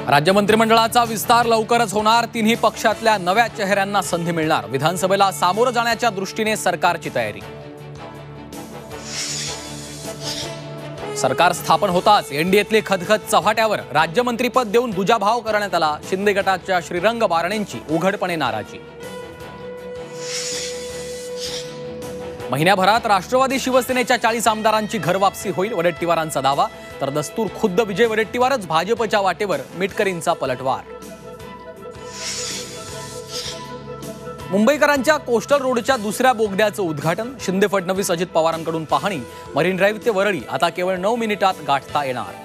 राज्य मंत्रिमंडळाचा विस्तार लवकरच होणार। तिन्ही पक्षातल्या नव्या चेहऱ्यांना संधी मिळणार। विधानसभेला सामोरं जाण्याच्या दृष्टीने सरकारची तयारी। सरकार स्थापन होताच एनडीएतले खदखद चव्हाट्यावर। राज्यमंत्रीपद देऊन दुजाभाव करण्यात आला। शिंदे गटाच्या श्रीरंग बारणेंची उघडपणे नाराजी। महिन्याभरात राष्ट्रवादी शिवसेनेच्या 40 आमदारांची घरवापसी होईल, वडेट्टीवारांचा दावा। तर दस्तूर खुद्द विजय वडेट्टीवारच भाजपच्या वाटेवर, मिटकरींचा पलटवार। मुंबईकरांच्या कोस्टल रोडच्या दुसऱ्या बोगद्याचं उद्घाटन। शिंदे फडणवीस अजित पवारांकडून पाहणी। मरीन ड्राईव्ह ते वरळी आता केवळ 9 मिनिटात गाठता येणार।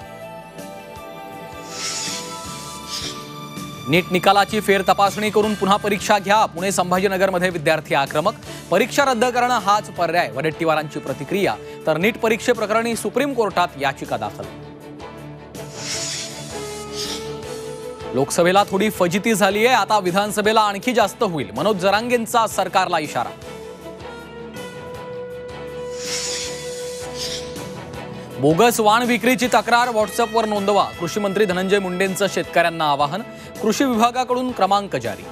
नीट निकालाची फेर तपासणी करून पुन्हा परीक्षा घ्या। पुणे संभाजीनगरमध्ये विद्यार्थी आक्रमक। परीक्षा रद्द करणं हाच पर्याय, वडेट्टीवारांची प्रतिक्रिया। तर नीट परीक्षेप्रकरणी सुप्रीम कोर्टात याचिका दाखल। लोकसभेला थोडी फजिती झाली आहे, आता विधानसभेला आणखी जास्त होईल। मनोज जरांगेंचा सरकारला इशारा। बोगस वाण विक्रीची तक्रार व्हॉट्सअपवर नोंदवा। कृषी मंत्री धनंजय मुंडेंचं शेतकऱ्यांना आवाहन। कृषी विभागाकडून क्रमांक जारी।